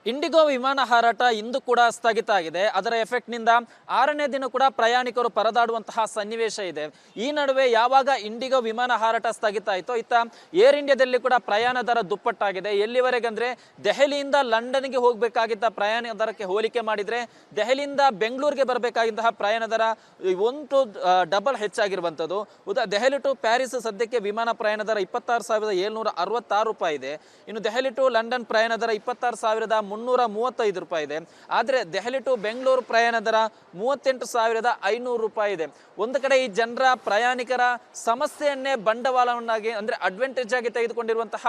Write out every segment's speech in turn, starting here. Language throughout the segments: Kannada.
ಇಂಡಿಗೋ ವಿಮಾನ ಹಾರಾಟ ಇಂದು ಕೂಡ ಸ್ಥಗಿತ ಆಗಿದೆ. ಅದರ ಎಫೆಕ್ಟ್ನಿಂದ 6ನೇ ದಿನ ಕೂಡ ಪ್ರಯಾಣಿಕರು ಪರದಾಡುವಂತಹ ಸನ್ನಿವೇಶ ಇದೆ. ಈ ನಡುವೆ ಯಾವಾಗ ಇಂಡಿಗೋ ವಿಮಾನ ಹಾರಾಟ ಸ್ಥಗಿತ ಆಯಿತೋ ಇತ್ತ ಏರ್ ಇಂಡಿಯಾದಲ್ಲಿ ಕೂಡ ಪ್ರಯಾಣ ದರ ದುಪ್ಪಟ್ಟಾಗಿದೆ. ಎಲ್ಲಿವರೆಗೆ ಅಂದರೆ ದೆಹಲಿಯಿಂದ ಲಂಡನ್ಗೆ ಹೋಗಬೇಕಾಗಿದ್ದ ಪ್ರಯಾಣ ದರಕ್ಕೆ ಹೋಲಿಕೆ ಮಾಡಿದರೆ ದೆಹಲಿಯಿಂದ ಬೆಂಗಳೂರಿಗೆ ಬರಬೇಕಾಗಿದ್ದಂತಹ ಪ್ರಯಾಣ ದರ ಡಬಲ್ ಹೆಚ್ಚಾಗಿರುವಂಥದ್ದು. ದೆಹಲಿ ಟು ಪ್ಯಾರಿಸ್ ಸದ್ಯಕ್ಕೆ ವಿಮಾನ ಪ್ರಯಾಣ ದರ 26,766 ರೂಪಾಯಿ ಇದೆ. ಇನ್ನು ದೆಹಲಿ ಟು ಲಂಡನ್ ಪ್ರಯಾಣ ದರ 26,335 ರೂಪಾಯಿ ಇದೆ. ಆದರೆ ದೆಹಲಿ ಟು ಬೆಂಗಳೂರು ಪ್ರಯಾಣ ದರ 38,500 ರೂಪಾಯಿ ಇದೆ. ಒಂದು ಕಡೆ ಈ ಜನರ ಪ್ರಯಾಣಿಕರ ಸಮಸ್ಯೆಯನ್ನೇ ಬಂಡವಾಳವನ್ನಾಗಿ ಅಂದರೆ ಅಡ್ವಾಂಟೇಜ್ ಆಗಿ ತೆಗೆದುಕೊಂಡಿರುವಂತಹ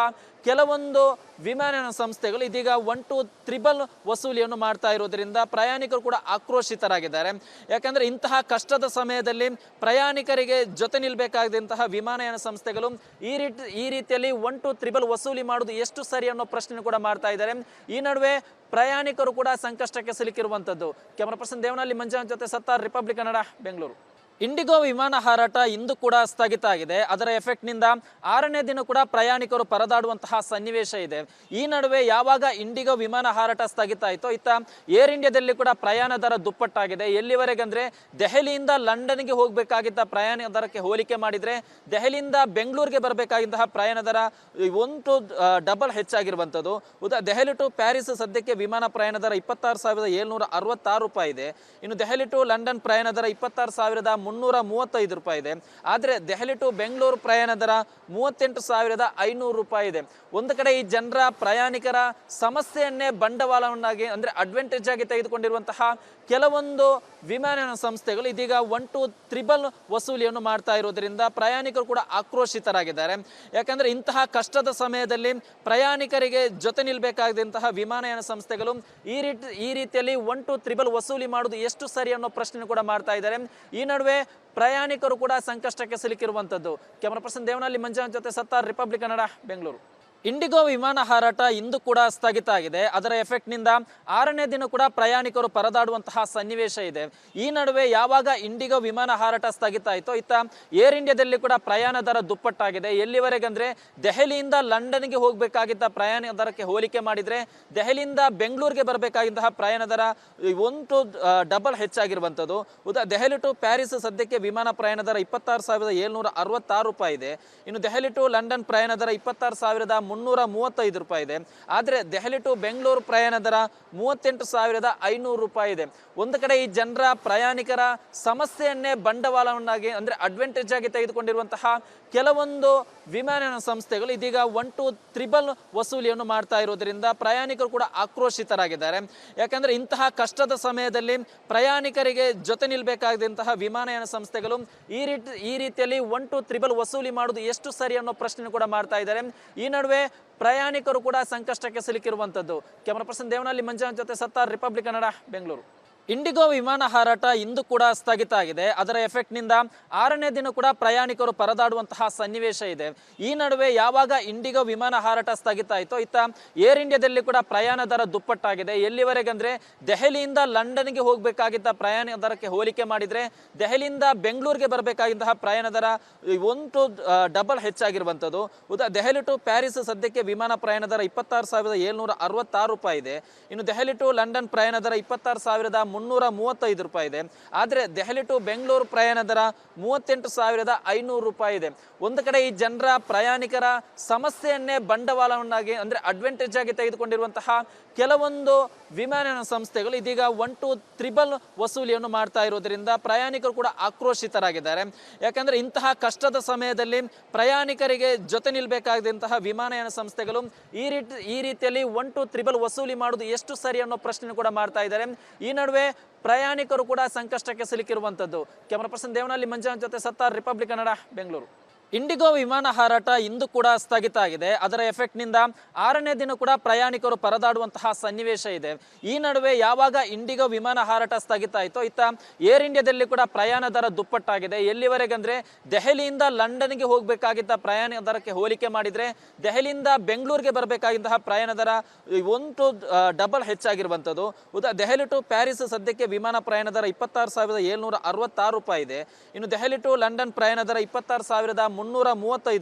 ಕೆಲವೊಂದು ವಿಮಾನಯಾನ ಸಂಸ್ಥೆಗಳು ಇದೀಗ 1 to 3 ವಸೂಲಿಯನ್ನು ಮಾಡ್ತಾ ಇರೋದ್ರಿಂದ ಪ್ರಯಾಣಿಕರು ಕೂಡ ಆಕ್ರೋಶಿತರಾಗಿದ್ದಾರೆ. ಯಾಕಂದ್ರೆ ಇಂತಹ ಕಷ್ಟದ ಸಮಯದಲ್ಲಿ ಪ್ರಯಾಣಿಕರಿಗೆ ಜೊತೆ ನಿಲ್ಬೇಕಾದಂತಹ ವಿಮಾನಯಾನ ಸಂಸ್ಥೆಗಳು ಈ ರೀತಿಯಲ್ಲಿ 1 to 3 ವಸೂಲಿ ಮಾಡುವುದು ಎಷ್ಟು ಸರಿ ಅನ್ನೋ ಪ್ರಶ್ನೆ ಕೂಡ ಮಾಡ್ತಾ ಇದ್ದಾರೆ. ಈ ನಡುವೆ ಪ್ರಯಾಣಿಕರು ಕೂಡ ಸಂಕಷ್ಟಕ್ಕೆ ಸಿಲುಕಿರುವಂಥದ್ದು. ಕ್ಯಾಮರಾ ಪರ್ಸನ್ ದೇವನಹಳ್ಳಿ ಮಂಜುನಾಥ್ ಜೊತೆ ಸತ್ತಾರ್, ರಿಪಬ್ಲಿಕ್ ಕನ್ನಡ, ಬೆಂಗಳೂರು. ಇಂಡಿಗೋ ವಿಮಾನ ಹಾರಾಟ ಇಂದು ಕೂಡ ಸ್ಥಗಿತ ಆಗಿದೆ. ಅದರ ಎಫೆಕ್ಟ್ನಿಂದ 6ನೇ ದಿನ ಕೂಡ ಪ್ರಯಾಣಿಕರು ಪರದಾಡುವಂತಹ ಸನ್ನಿವೇಶ ಇದೆ. ಈ ನಡುವೆ ಯಾವಾಗ ಇಂಡಿಗೋ ವಿಮಾನ ಹಾರಾಟ ಸ್ಥಗಿತ ಆಯಿತೋ ಇತ್ತ ಏರ್ ಇಂಡಿಯಾದಲ್ಲಿ ಕೂಡ ಪ್ರಯಾಣ ದರ ದುಪ್ಪಟ್ಟಾಗಿದೆ. ಎಲ್ಲಿವರೆಗೆ ಅಂದರೆ ದೆಹಲಿಯಿಂದ ಲಂಡನ್ಗೆ ಹೋಗಬೇಕಾಗಿದ್ದ ಪ್ರಯಾಣ ದರಕ್ಕೆ ಹೋಲಿಕೆ ಮಾಡಿದರೆ ದೆಹಲಿಯಿಂದ ಬೆಂಗಳೂರಿಗೆ ಬರಬೇಕಾಗಿದ್ದಂತಹ ಪ್ರಯಾಣ ದರ ಡಬಲ್ ಹೆಚ್ಚಾಗಿರುವಂಥದ್ದು. ದೆಹಲಿ ಟು ಪ್ಯಾರಿಸ್ ಸದ್ಯಕ್ಕೆ ವಿಮಾನ ಪ್ರಯಾಣ ದರ 26,766 ರೂಪಾಯಿ ಇದೆ. ಇನ್ನು ದೆಹಲಿ ಟು ಲಂಡನ್ ಪ್ರಯಾಣ ದರ 26,335 ರೂಪಾಯಿ ಇದೆ. ಆದರೆ ದೆಹಲಿ ಟು ಬೆಂಗಳೂರು ಪ್ರಯಾಣ ದರ 38,500 ರೂಪಾಯಿ ಇದೆ. ಒಂದು ಕಡೆ ಈ ಜನರ ಪ್ರಯಾಣಿಕರ ಸಮಸ್ಯೆಯನ್ನೇ ಬಂಡವಾಳವನ್ನಾಗಿ ಅಂದರೆ ಅಡ್ವಾಂಟೇಜ್ ಆಗಿ ತೆಗೆದುಕೊಂಡಿರುವಂತಹ ಕೆಲವೊಂದು ವಿಮಾನಯಾನ ಸಂಸ್ಥೆಗಳು ಇದೀಗ 1 to 3 ವಸೂಲಿಯನ್ನು ಮಾಡ್ತಾ ಇರೋದ್ರಿಂದ ಪ್ರಯಾಣಿಕರು ಕೂಡ ಆಕ್ರೋಶಿತರಾಗಿದ್ದಾರೆ. ಯಾಕಂದ್ರೆ ಇಂತಹ ಕಷ್ಟದ ಸಮಯದಲ್ಲಿ ಪ್ರಯಾಣಿಕರಿಗೆ ಜೊತೆ ನಿಲ್ಬೇಕಾದಂತಹ ವಿಮಾನಯಾನ ಸಂಸ್ಥೆಗಳು ಈ ರೀತಿಯಲ್ಲಿ 1 to 3 ವಸೂಲಿ ಮಾಡುವುದು ಎಷ್ಟು ಸರಿ ಅನ್ನೋ ಪ್ರಶ್ನೆ ಕೂಡ ಮಾಡ್ತಾ ಇದ್ದಾರೆ. ಈ ನಡುವೆ ಪ್ರಯಾಣಿಕರು ಕೂಡ ಸಂಕಷ್ಟಕ್ಕೆ ಸಿಲುಕಿರುವಂಥದ್ದು. ಕ್ಯಾಮರಾ ಪರ್ಸನ್ ದೇವನಹಳ್ಳಿ ಮಂಜುನಾಥ್ ಜೊತೆ ಸತ್ತಾರ್, ರಿಪಬ್ಲಿಕ್ ಕನ್ನಡ, ಬೆಂಗಳೂರು. ಇಂಡಿಗೋ ವಿಮಾನ ಹಾರಾಟ ಇಂದು ಕೂಡ ಸ್ಥಗಿತ ಆಗಿದೆ. ಅದರ ಎಫೆಕ್ಟ್ನಿಂದ 6ನೇ ದಿನ ಕೂಡ ಪ್ರಯಾಣಿಕರು ಪರದಾಡುವಂತಹ ಸನ್ನಿವೇಶ ಇದೆ. ಈ ನಡುವೆ ಯಾವಾಗ ಇಂಡಿಗೋ ವಿಮಾನ ಹಾರಾಟ ಸ್ಥಗಿತ ಆಯಿತೋ ಇತ್ತ ಏರ್ ಇಂಡಿಯಾದಲ್ಲಿ ಕೂಡ ಪ್ರಯಾಣ ದರ ದುಪ್ಪಟ್ಟಾಗಿದೆ. ಎಲ್ಲಿವರೆಗೆ ಅಂದರೆ ದೆಹಲಿಯಿಂದ ಲಂಡನ್ಗೆ ಹೋಗಬೇಕಾಗಿದ್ದ ಪ್ರಯಾಣ ದರಕ್ಕೆ ಹೋಲಿಕೆ ಮಾಡಿದರೆ ದೆಹಲಿಯಿಂದ ಬೆಂಗಳೂರಿಗೆ ಬರಬೇಕಾಗಿದ್ದಂತಹ ಪ್ರಯಾಣ ದರ ಡಬಲ್ ಹೆಚ್ಚಾಗಿರುವಂಥದ್ದು. ದೆಹಲಿ ಟು ಪ್ಯಾರಿಸ್ ಸದ್ಯಕ್ಕೆ ವಿಮಾನ ಪ್ರಯಾಣ ದರ 26,766 ರೂಪಾಯಿ ಇದೆ. ಇನ್ನು ದೆಹಲಿ ಟು ಲಂಡನ್ ಪ್ರಯಾಣ ದರ 26,335 ರೂಪಾಯಿ ಇದೆ. ಆದರೆ ದೆಹಲಿ ಟು ಬೆಂಗಳೂರು ಪ್ರಯಾಣ ದರ 38,500 ರೂಪಾಯಿ ಇದೆ. ಒಂದು ಕಡೆ ಈ ಜನರ ಪ್ರಯಾಣಿಕರ ಸಮಸ್ಯೆಯನ್ನೇ ಬಂಡವಾಳವನ್ನಾಗಿ ಅಂದರೆ ಅಡ್ವಾಂಟೇಜ್ ಆಗಿ ತೆಗೆದುಕೊಂಡಿರುವಂತಹ ಕೆಲವೊಂದು ವಿಮಾನಯಾನ ಸಂಸ್ಥೆಗಳು ಇದೀಗ 1 to 3 ವಸೂಲಿಯನ್ನು ಮಾಡ್ತಾ ಇರೋದ್ರಿಂದ ಪ್ರಯಾಣಿಕರು ಕೂಡ ಆಕ್ರೋಶಿತರಾಗಿದ್ದಾರೆ. ಯಾಕಂದ್ರೆ ಇಂತಹ ಕಷ್ಟದ ಸಮಯದಲ್ಲಿ ಪ್ರಯಾಣಿಕರಿಗೆ ಜೊತೆ ನಿಲ್ಬೇಕಾದಂತಹ ವಿಮಾನಯಾನ ಸಂಸ್ಥೆಗಳು ಈ ರೀತಿಯಲ್ಲಿ 1 to 3 ವಸೂಲಿ ಮಾಡುವುದು ಎಷ್ಟು ಸರಿ ಅನ್ನೋ ಪ್ರಶ್ನೆ ಕೂಡ ಮಾಡ್ತಾ ಇದ್ದಾರೆ. ಈ ನಡುವೆ ಪ್ರಯಾಣಿಕರು ಕೂಡ ಸಂಕಷ್ಟಕ್ಕೆ ಸಿಲುಕಿರುವಂಥದ್ದು. ಕ್ಯಾಮರಾ ಪರ್ಸನ್ ದೇವನಹಳ್ಳಿ ಮಂಜುನಾಥ್ ಜೊತೆ ಸತ್ತಾರ್, ರಿಪಬ್ಲಿಕ್ ಕನ್ನಡ, ಬೆಂಗಳೂರು. ಇಂಡಿಗೋ ವಿಮಾನ ಹಾರಾಟ ಇಂದು ಕೂಡ ಸ್ಥಗಿತ ಆಗಿದೆ. ಅದರ ಎಫೆಕ್ಟ್ನಿಂದ 6ನೇ ದಿನ ಕೂಡ ಪ್ರಯಾಣಿಕರು ಪರದಾಡುವಂತಹ ಸನ್ನಿವೇಶ ಇದೆ. ಈ ನಡುವೆ ಯಾವಾಗ ಇಂಡಿಗೋ ವಿಮಾನ ಹಾರಾಟ ಸ್ಥಗಿತ ಆಯಿತೋ ಇತ್ತ ಏರ್ ಇಂಡಿಯಾದಲ್ಲಿ ಕೂಡ ಪ್ರಯಾಣ ದರ ದುಪ್ಪಟ್ಟಾಗಿದೆ. ಎಲ್ಲಿವರೆಗೆ ಅಂದರೆ ದೆಹಲಿಯಿಂದ ಲಂಡನ್ಗೆ ಹೋಗಬೇಕಾಗಿದ್ದ ಪ್ರಯಾಣ ದರಕ್ಕೆ ಹೋಲಿಕೆ ಮಾಡಿದರೆ ದೆಹಲಿಯಿಂದ ಬೆಂಗಳೂರಿಗೆ ಬರಬೇಕಾಗಿದ್ದಂತಹ ಪ್ರಯಾಣ ದರ ಡಬಲ್ ಹೆಚ್ಚಾಗಿರುವಂಥದ್ದು. ದೆಹಲಿ ಟು ಪ್ಯಾರಿಸ್ ಸದ್ಯಕ್ಕೆ ವಿಮಾನ ಪ್ರಯಾಣ ದರ 26,766 ರೂಪಾಯಿ ಇದೆ. ಇನ್ನು ದೆಹಲಿ ಟು ಲಂಡನ್ ಪ್ರಯಾಣ ದರ 26,335 ರೂಪಾಯಿ ಇದೆ. ಆದರೆ ದೆಹಲಿ ಟು ಬೆಂಗಳೂರು ಪ್ರಯಾಣ ದರ 38,500 ರೂಪಾಯಿ ಇದೆ. ಒಂದು ಕಡೆ ಈ ಜನರ ಪ್ರಯಾಣಿಕರ ಸಮಸ್ಯೆಯನ್ನೇ ಬಂಡವಾಳವನ್ನಾಗಿ ಅಂದರೆ ಅಡ್ವಾಂಟೇಜ್ ಆಗಿ ತೆಗೆದುಕೊಂಡಿರುವಂತಹ ಕೆಲವೊಂದು ವಿಮಾನಯಾನ ಸಂಸ್ಥೆಗಳು ಇದೀಗ 1 to 3 ವಸೂಲಿಯನ್ನು ಮಾಡ್ತಾ ಇರೋದ್ರಿಂದ ಪ್ರಯಾಣಿಕರು ಕೂಡ ಆಕ್ರೋಶಿತರಾಗಿದ್ದಾರೆ. ಯಾಕಂದ್ರೆ ಇಂತಹ ಕಷ್ಟದ ಸಮಯದಲ್ಲಿ ಪ್ರಯಾಣಿಕರಿಗೆ ಜೊತೆ ನಿಲ್ಬೇಕಾದಂತಹ ವಿಮಾನಯಾನ ಸಂಸ್ಥೆಗಳು ಈ ರೀತಿಯಲ್ಲಿ 1 to 3 ವಸೂಲಿ ಮಾಡುವುದು ಎಷ್ಟು ಸರಿ ಅನ್ನೋ ಪ್ರಶ್ನೆ ಕೂಡ ಮಾಡ್ತಾ ಇದ್ದಾರೆ. ಈ ನಡುವೆ ಪ್ರಯಾಣಿಕರು ಕೂಡ ಸಂಕಷ್ಟಕ್ಕೆ ಸಿಲುಕಿರುವಂಥದ್ದು. ಕ್ಯಾಮರಾ ಪರ್ಸನ್ ದೇವನಹಳ್ಳಿ ಮಂಜುನಾಥ್ ಜೊತೆ ಸತ್ತಾರ್, ರಿಪಬ್ಲಿಕ್ ಕನ್ನಡ, ಬೆಂಗಳೂರು. ಇಂಡಿಗೋ ವಿಮಾನ ಹಾರಾಟ ಇಂದು ಕೂಡ ಸ್ಥಗಿತ ಆಗಿದೆ. ಅದರ ಎಫೆಕ್ಟ್ನಿಂದ 6ನೇ ದಿನ ಕೂಡ ಪ್ರಯಾಣಿಕರು ಪರದಾಡುವಂತಹ ಸನ್ನಿವೇಶ ಇದೆ. ಈ ನಡುವೆ ಯಾವಾಗ ಇಂಡಿಗೋ ವಿಮಾನ ಹಾರಾಟ ಸ್ಥಗಿತ ಆಯಿತೋ ಇತ್ತ ಏರ್ ಇಂಡಿಯಾದಲ್ಲಿ ಕೂಡ ಪ್ರಯಾಣ ದರ ದುಪ್ಪಟ್ಟಾಗಿದೆ. ಎಲ್ಲಿವರೆಗೆ ಅಂದರೆ ದೆಹಲಿಯಿಂದ ಲಂಡನ್ಗೆ ಹೋಗಬೇಕಾಗಿದ್ದ ಪ್ರಯಾಣ ದರಕ್ಕೆ ಹೋಲಿಕೆ ಮಾಡಿದರೆ ದೆಹಲಿಯಿಂದ ಬೆಂಗಳೂರಿಗೆ ಬರಬೇಕಾಗಿದ್ದಂತಹ ಪ್ರಯಾಣ ದರ ಡಬಲ್ ಹೆಚ್ಚಾಗಿರುವಂಥದ್ದು. ದೆಹಲಿ ಟು ಪ್ಯಾರಿಸ್ ಸದ್ಯಕ್ಕೆ ವಿಮಾನ ಪ್ರಯಾಣ ದರ 26,766 ರೂಪಾಯಿ ಇದೆ. ಇನ್ನು ದೆಹಲಿ ಟು ಲಂಡನ್ ಪ್ರಯಾಣ ದರ 26,335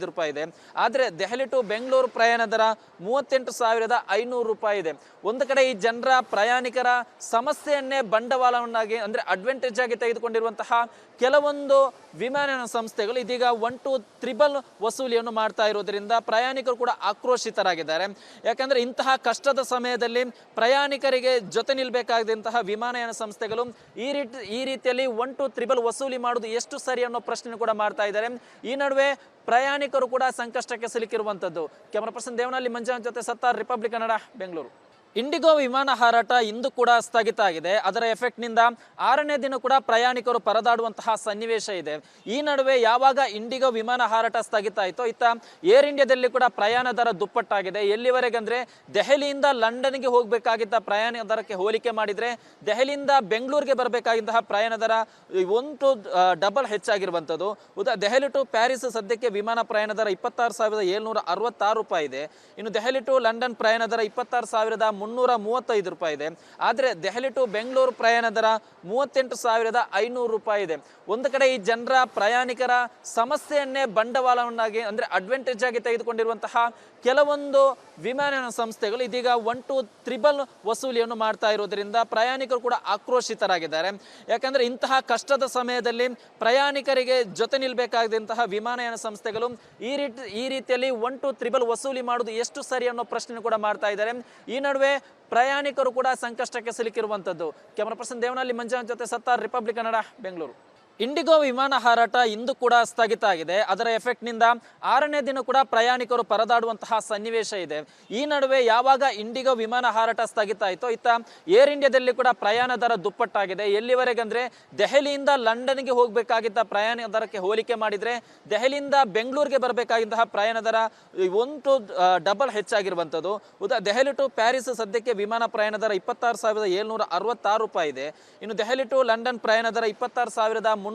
ರೂಪಾಯಿ ಇದೆ. ಆದರೆ ದೆಹಲಿ ಟು ಬೆಂಗಳೂರು ಪ್ರಯಾಣ ದರ 38,500 ರೂಪಾಯಿ ಇದೆ. ಒಂದು ಕಡೆ ಈ ಜನರ ಪ್ರಯಾಣಿಕರ ಸಮಸ್ಯೆಯನ್ನೇ ಬಂಡವಾಳವನ್ನಾಗಿ ಅಂದ್ರೆ ಅಡ್ವಾಂಟೇಜ್ ಆಗಿ ತೆಗೆದುಕೊಂಡಿರುವಂತಹ ಕೆಲವೊಂದು ವಿಮಾನಯಾನ ಸಂಸ್ಥೆಗಳು ಇದೀಗ 1-2 ವಸೂಲಿಯನ್ನು ಮಾಡ್ತಾ ಇರೋದ್ರಿಂದ ಪ್ರಯಾಣಿಕರು ಕೂಡ ಆಕ್ರೋಶಿತರಾಗಿದ್ದಾರೆ. ಯಾಕಂದ್ರೆ ಇಂತಹ ಕಷ್ಟದ ಸಮಯದಲ್ಲಿ ಪ್ರಯಾಣಿಕರಿಗೆ ಜೊತೆ ನಿಲ್ಬೇಕಾದಂತಹ ವಿಮಾನಯಾನ ಸಂಸ್ಥೆಗಳು ಈ ರೀತಿಯಲ್ಲಿ 1-2 ವಸೂಲಿ ಮಾಡುವುದು ಎಷ್ಟು ಸರಿ ಅನ್ನೋ ಪ್ರಶ್ನೆ ಕೂಡ ಮಾಡ್ತಾ ಇದ್ದಾರೆ. ಈ ನಡುವೆ ಪ್ರಯಾಣಿಕರು ಕೂಡ ಸಂಕಷ್ಟಕ್ಕೆ ಸಿಲುಕಿರುವಂತದ್ದು. ಕ್ಯಾಮರಾ ಪರ್ಸನ್ ದೇವನಹಳ್ಳಿ ಮಂಜುನಾಥ್ ಜೊತೆ ಸತ್ತಾರ್, ರಿಪಬ್ಲಿಕ್ ಕನ್ನಡ, ಬೆಂಗಳೂರು. ಇಂಡಿಗೋ ವಿಮಾನ ಹಾರಾಟ ಇಂದು ಕೂಡ ಸ್ಥಗಿತ ಆಗಿದೆ. ಅದರ ಎಫೆಕ್ಟ್ ನಿಂದ 6ನೇ ದಿನ ಕೂಡ ಪ್ರಯಾಣಿಕರು ಪರದಾಡುವಂತಹ ಸನ್ನಿವೇಶ ಇದೆ. ಈ ನಡುವೆ ಯಾವಾಗ ಇಂಡಿಗೋ ವಿಮಾನ ಹಾರಾಟ ಸ್ಥಗಿತ ಆಯಿತೋ ಇತ್ತ ಏರ್ ಇಂಡಿಯಾದಲ್ಲಿ ಕೂಡ ಪ್ರಯಾಣ ದರ ದುಪ್ಪಟ್ಟಾಗಿದೆ. ಎಲ್ಲಿವರೆಗೆ ಅಂದ್ರೆ ದೆಹಲಿಯಿಂದ ಲಂಡನ್ಗೆ ಹೋಗಬೇಕಾಗಿದ್ದ ಪ್ರಯಾಣ ದರಕ್ಕೆ ಹೋಲಿಕೆ ಮಾಡಿದ್ರೆ ದೆಹಲಿಯಿಂದ ಬೆಂಗಳೂರಿಗೆ ಬರಬೇಕಾಗಿದ್ದಂತಹ ಪ್ರಯಾಣ ದರ 1 ಹೆಚ್ಚಾಗಿರುವಂಥದ್ದು. ದೆಹಲಿ ಟು ಪ್ಯಾರಿಸ್ ಸದ್ಯಕ್ಕೆ ವಿಮಾನ ಪ್ರಯಾಣ ದರ 26,766 ರೂಪಾಯಿ ಇದೆ. ಇನ್ನು ದೆಹಲಿ ಟು ಲಂಡನ್ ಪ್ರಯಾಣ ದರ 26,335 ರೂಪಾಯಿ ಇದೆ. ಆದರೆ ದೆಹಲಿ ಟು ಬೆಂಗಳೂರು ಪ್ರಯಾಣ ದರ 38,500 ರೂಪಾಯಿ ಇದೆ. ಒಂದು ಕಡೆ ಈ ಜನರ ಪ್ರಯಾಣಿಕರ ಸಮಸ್ಯೆಯನ್ನೇ ಬಂಡವಾಳವನ್ನಾಗಿ ಅಂದ್ರೆ ಅಡ್ವಾಂಟೇಜ್ ಆಗಿ ತೆಗೆದುಕೊಂಡಿರುವಂತಹ ಕೆಲವೊಂದು ವಿಮಾನಯಾನ ಸಂಸ್ಥೆಗಳು ಇದೀಗ 1-2 ವಸೂಲಿಯನ್ನು ಮಾಡ್ತಾ ಇರೋದ್ರಿಂದ ಪ್ರಯಾಣಿಕರು ಕೂಡ ಆಕ್ರೋಶಿತರಾಗಿದ್ದಾರೆ. ಯಾಕಂದ್ರೆ ಇಂತಹ ಕಷ್ಟದ ಸಮಯದಲ್ಲಿ ಪ್ರಯಾಣಿಕರಿಗೆ ಜೊತೆ ನಿಲ್ಬೇಕಾದಂತಹ ವಿಮಾನಯಾನ ಸಂಸ್ಥೆಗಳು ಈ ರೀತಿಯಲ್ಲಿ 1-2 ವಸೂಲಿ ಮಾಡುವುದು ಎಷ್ಟು ಸರಿ ಅನ್ನೋ ಪ್ರಶ್ನೆ ಕೂಡ ಮಾಡ್ತಾ ಇದ್ದಾರೆ. ಈ ನಡುವೆ ಪ್ರಯಾಣಿಕರು ಕೂಡ ಸಂಕಷ್ಟಕ್ಕೆ ಸಿಲುಕಿರುವಂತದ್ದು. ಕ್ಯಾಮರಾ ಪರ್ಸನ್ ದೇವನಹಳ್ಳಿ ಮಂಜುನಾಥ್ ಜೊತೆ ಸತ್ತಾರ್, ರಿಪಬ್ಲಿಕ್ ಕನ್ನಡ, ಬೆಂಗಳೂರು. ಇಂಡಿಗೋ ವಿಮಾನ ಹಾರಾಟ ಇಂದು ಕೂಡ ಸ್ಥಗಿತ ಆಗಿದೆ. ಅದರ ಎಫೆಕ್ಟ್ ನಿಂದ 6ನೇ ದಿನ ಕೂಡ ಪ್ರಯಾಣಿಕರು ಪರದಾಡುವಂತಹ ಸನ್ನಿವೇಶ ಇದೆ. ಈ ನಡುವೆ ಯಾವಾಗ ಇಂಡಿಗೋ ವಿಮಾನ ಹಾರಾಟ ಸ್ಥಗಿತ ಆಯಿತೋ ಇತ್ತ ಏರ್ ಇಂಡಿಯಾದಲ್ಲಿ ಕೂಡ ಪ್ರಯಾಣ ದರ ದುಪ್ಪಟ್ಟಾಗಿದೆ. ಎಲ್ಲಿವರೆಗೆ ಅಂದ್ರೆ ದೆಹಲಿಯಿಂದ ಲಂಡನ್ಗೆ ಹೋಗಬೇಕಾಗಿದ್ದ ಪ್ರಯಾಣ ದರಕ್ಕೆ ಹೋಲಿಕೆ ಮಾಡಿದ್ರೆ ದೆಹಲಿಯಿಂದ ಬೆಂಗಳೂರಿಗೆ ಬರಬೇಕಾಗಿದ್ದಂತಹ ಪ್ರಯಾಣ ದರ 1 ಹೆಚ್ಚಾಗಿರುವಂಥದ್ದು. ದೆಹಲಿ ಟು ಪ್ಯಾರಿಸ್ ಸದ್ಯಕ್ಕೆ ವಿಮಾನ ಪ್ರಯಾಣ ದರ 26,766 ರೂಪಾಯಿ ಇದೆ. ಇನ್ನು ದೆಹಲಿ ಟು ಲಂಡನ್ ಪ್ರಯಾಣ ದರ 26,335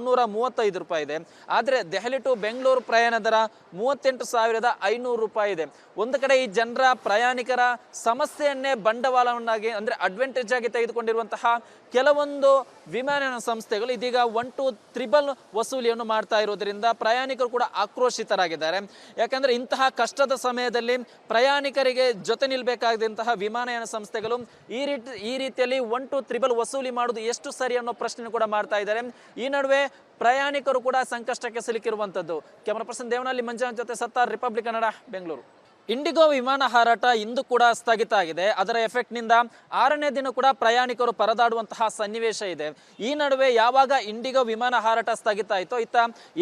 ರೂಪಾಯಿ ಇದೆ. ಆದರೆ ದೆಹಲಿ ಟು ಬೆಂಗಳೂರು ಪ್ರಯಾಣ ದರ 38,500 ರೂಪಾಯಿ ಇದೆ. ಒಂದು ಕಡೆ ಈ ಜನರ ಪ್ರಯಾಣಿಕರ ಸಮಸ್ಯೆಯನ್ನೇ ಬಂಡವಾಳವನ್ನಾಗಿ ಅಂದ್ರೆ ಅಡ್ವಾಂಟೇಜ್ ಆಗಿ ತೆಗೆದುಕೊಂಡಿರುವಂತಹ ಕೆಲವೊಂದು ವಿಮಾನಯಾನ ಸಂಸ್ಥೆಗಳು ಇದೀಗ 1-2 ವಸೂಲಿಯನ್ನು ಮಾಡ್ತಾ ಇರೋದ್ರಿಂದ ಪ್ರಯಾಣಿಕರು ಕೂಡ ಆಕ್ರೋಶಿತರಾಗಿದ್ದಾರೆ. ಯಾಕಂದ್ರೆ ಇಂತಹ ಕಷ್ಟದ ಸಮಯದಲ್ಲಿ ಪ್ರಯಾಣಿಕರಿಗೆ ಜೊತೆ ನಿಲ್ಬೇಕಾದಂತಹ ವಿಮಾನಯಾನ ಸಂಸ್ಥೆಗಳು ಈ ರೀತಿಯಲ್ಲಿ 1-2 ವಸೂಲಿ ಮಾಡುವುದು ಎಷ್ಟು ಸರಿ ಅನ್ನೋ ಪ್ರಶ್ನೆ ಕೂಡ ಮಾಡ್ತಾ ಇದ್ದಾರೆ. ಈ ನಡುವೆ ಪ್ರಯಾಣಿಕರು ಕೂಡ ಸಂಕಷ್ಟಕ್ಕೆ ಸಿಲುಕಿರುವಂತದ್ದು. ಕ್ಯಾಮರಾ ಪರ್ಸನ್ ದೇವನಹಳ್ಳಿ ಮಂಜುನಾಥ್ ಜೊತೆ ಸತ್ತಾರ್, ರಿಪಬ್ಲಿಕ್ ಕನ್ನಡ, ಬೆಂಗಳೂರು. ಇಂಡಿಗೋ ವಿಮಾನ ಹಾರಾಟ ಇಂದು ಕೂಡ ಸ್ಥಗಿತ ಆಗಿದೆ. ಅದರ ಎಫೆಕ್ಟ್ ನಿಂದ 6ನೇ ದಿನ ಕೂಡ ಪ್ರಯಾಣಿಕರು ಪರದಾಡುವಂತಹ ಸನ್ನಿವೇಶ ಇದೆ. ಈ ನಡುವೆ ಯಾವಾಗ ಇಂಡಿಗೋ ವಿಮಾನ ಹಾರಾಟ ಸ್ಥಗಿತ ಆಯಿತೋ ಇತ್ತ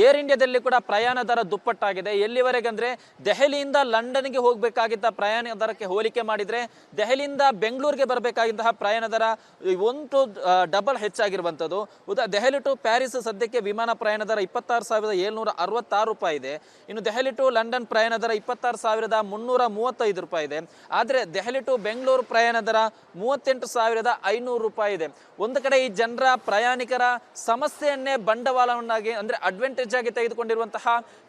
ಏರ್ ಇಂಡಿಯಾದಲ್ಲಿ ಕೂಡ ಪ್ರಯಾಣ ದರ ದುಪ್ಪಟ್ಟಾಗಿದೆ. ಎಲ್ಲಿವರೆಗೆ ಅಂದ್ರೆ ದೆಹಲಿಯಿಂದ ಲಂಡನ್ಗೆ ಹೋಗಬೇಕಾಗಿದ್ದ ಪ್ರಯಾಣ ದರಕ್ಕೆ ಹೋಲಿಕೆ ಮಾಡಿದ್ರೆ ದೆಹಲಿಯಿಂದ ಬೆಂಗಳೂರಿಗೆ ಬರಬೇಕಾಗಿದ್ದಂತಹ ಪ್ರಯಾಣ ದರ 1 ಹೆಚ್ಚಾಗಿರುವಂಥದ್ದು. ದೆಹಲಿ ಟು ಪ್ಯಾರಿಸ್ ಸದ್ಯಕ್ಕೆ ವಿಮಾನ ಪ್ರಯಾಣ ದರ 26,766 ರೂಪಾಯಿ ಇದೆ. ಇನ್ನು ದೆಹಲಿ ಟು ಲಂಡನ್ ಪ್ರಯಾಣ ದರ 26,335 ರೂಪಾಯಿ ಇದೆ. ಆದರೆ ದೆಹಲಿ ಟು ಬೆಂಗಳೂರು ಪ್ರಯಾಣ ದರ 38,500 ರೂಪಾಯಿ ಇದೆ. ಒಂದು ಕಡೆ ಈ ಜನರ ಪ್ರಯಾಣಿಕರ ಸಮಸ್ಯೆಯನ್ನೇ ಬಂಡವಾಳವನ್ನಾಗಿ ಅಂದ್ರೆ ಅಡ್ವಾಂಟೇಜ್ ಆಗಿ ತೆಗೆದುಕೊಂಡಿರುವಂತಹ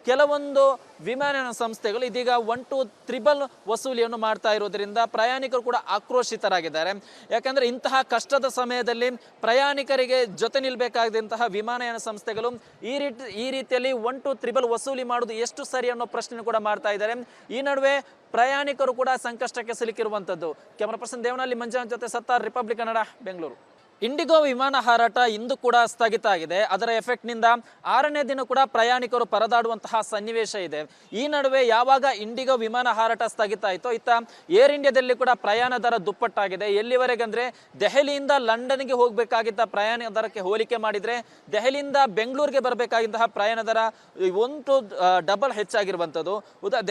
ಕೆಲವೊಂದು ವಿಮಾನಯಾನ ಸಂಸ್ಥೆಗಳು ಇದೀಗ 1-2 ವಸೂಲಿಯನ್ನು ಮಾಡ್ತಾ ಇರೋದ್ರಿಂದ ಪ್ರಯಾಣಿಕರು ಕೂಡ ಆಕ್ರೋಶಿತರಾಗಿದ್ದಾರೆ. ಯಾಕಂದ್ರೆ ಇಂತಹ ಕಷ್ಟದ ಸಮಯದಲ್ಲಿ ಪ್ರಯಾಣಿಕರಿಗೆ ಜೊತೆ ನಿಲ್ಬೇಕಾದಂತಹ ವಿಮಾನಯಾನ ಸಂಸ್ಥೆಗಳು ಈ ರೀತಿಯಲ್ಲಿ 1-2 ವಸೂಲಿ ಮಾಡುವುದು ಎಷ್ಟು ಸರಿ ಅನ್ನೋ ಪ್ರಶ್ನೆ ಕೂಡ ಮಾಡ್ತಾ ಇದ್ದಾರೆ. ಈ ನಡುವೆ ಪ್ರಯಾಣಿಕರು ಕೂಡ ಸಂಕಷ್ಟಕ್ಕೆ ಸಿಲುಕಿರುವಂತದ್ದು. ಕ್ಯಾಮರಾ ಪರ್ಸನ್ ದೇವನಹಳ್ಳಿ ಮಂಜುನಾಥ್ ಜೊತೆ ಸತ್ತಾರ್, ರಿಪಬ್ಲಿಕ್ ಕನ್ನಡ, ಬೆಂಗಳೂರು. ಇಂಡಿಗೋ ವಿಮಾನ ಹಾರಾಟ ಇಂದು ಕೂಡ ಸ್ಥಗಿತ ಆಗಿದೆ. ಅದರ ಎಫೆಕ್ಟ್ ನಿಂದ 6ನೇ ದಿನ ಕೂಡ ಪ್ರಯಾಣಿಕರು ಪರದಾಡುವಂತಹ ಸನ್ನಿವೇಶ ಇದೆ. ಈ ನಡುವೆ ಯಾವಾಗ ಇಂಡಿಗೋ ವಿಮಾನ ಹಾರಾಟ ಸ್ಥಗಿತ ಆಯಿತೋ ಇತ್ತ ಏರ್ ಇಂಡಿಯಾದಲ್ಲಿ ಕೂಡ ಪ್ರಯಾಣ ದರ ದುಪ್ಪಟ್ಟಾಗಿದೆ. ಎಲ್ಲಿವರೆಗೆ ಅಂದ್ರೆ ದೆಹಲಿಯಿಂದ ಲಂಡನ್ಗೆ ಹೋಗಬೇಕಾಗಿದ್ದ ಪ್ರಯಾಣ ದರಕ್ಕೆ ಹೋಲಿಕೆ ಮಾಡಿದ್ರೆ ದೆಹಲಿಯಿಂದ ಬೆಂಗಳೂರಿಗೆ ಬರಬೇಕಾಗಿದ್ದಂತಹ ಪ್ರಯಾಣ ದರ 1 ಹೆಚ್ಚಾಗಿರುವಂಥದ್ದು.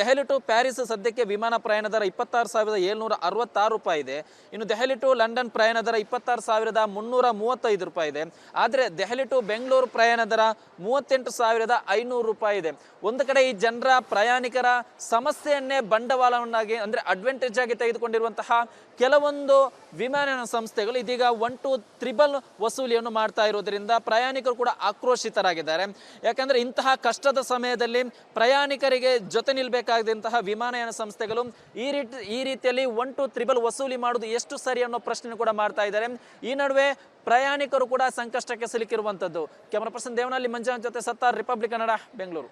ದೆಹಲಿ ಟು ಪ್ಯಾರಿಸ್ ಸದ್ಯಕ್ಕೆ ವಿಮಾನ ಪ್ರಯಾಣ ದರ 26,766 ರೂಪಾಯಿ ಇದೆ. ಇನ್ನು ದೆಹಲಿ ಟು ಲಂಡನ್ ಪ್ರಯಾಣ ದರ 26,335 ರೂಪಾಯಿ ಇದೆ. ಆದರೆ ದೆಹಲಿ ಟು ಬೆಂಗಳೂರು ಪ್ರಯಾಣ ದರ 38,500 ರೂಪಾಯಿ ಇದೆ. ಒಂದು ಕಡೆ ಈ ಜನರ ಪ್ರಯಾಣಿಕರ ಸಮಸ್ಯೆಯನ್ನೇ ಬಂಡವಾಳವನ್ನಾಗಿ ಅಂದ್ರೆ ಅಡ್ವಾಂಟೇಜ್ ಆಗಿ ತೆಗೆದುಕೊಂಡಿರುವಂತಹ ಕೆಲವೊಂದು ವಿಮಾನಯಾನ ಸಂಸ್ಥೆಗಳು ಇದೀಗ 1-2 ವಸೂಲಿಯನ್ನು ಮಾಡ್ತಾ ಇರೋದ್ರಿಂದ ಪ್ರಯಾಣಿಕರು ಕೂಡ ಆಕ್ರೋಶಿತರಾಗಿದ್ದಾರೆ. ಯಾಕಂದ್ರೆ ಇಂತಹ ಕಷ್ಟದ ಸಮಯದಲ್ಲಿ ಪ್ರಯಾಣಿಕರಿಗೆ ಜೊತೆ ನಿಲ್ಬೇಕಾದಂತಹ ವಿಮಾನಯಾನ ಸಂಸ್ಥೆಗಳು ಈ ರೀತಿಯಲ್ಲಿ 1-2 ವಸೂಲಿ ಮಾಡುವುದು ಎಷ್ಟು ಸರಿ ಅನ್ನೋ ಪ್ರಶ್ನೆ ಕೂಡ ಮಾಡ್ತಾ ಇದ್ದಾರೆ. ಈ ನಡುವೆ ಪ್ರಯಾಣಿಕರು ಕೂಡ ಸಂಕಷ್ಟಕ್ಕೆ ಸಿಲುಕಿರುವಂತದ್ದು. ಕ್ಯಾಮರಾ ಪರ್ಸನ್ ದೇವನಹಳ್ಳಿ ಮಂಜುನಾಥ್ ಜೊತೆ ಸತ್ತಾರ್, ರಿಪಬ್ಲಿಕ್ ಕನ್ನಡ, ಬೆಂಗಳೂರು.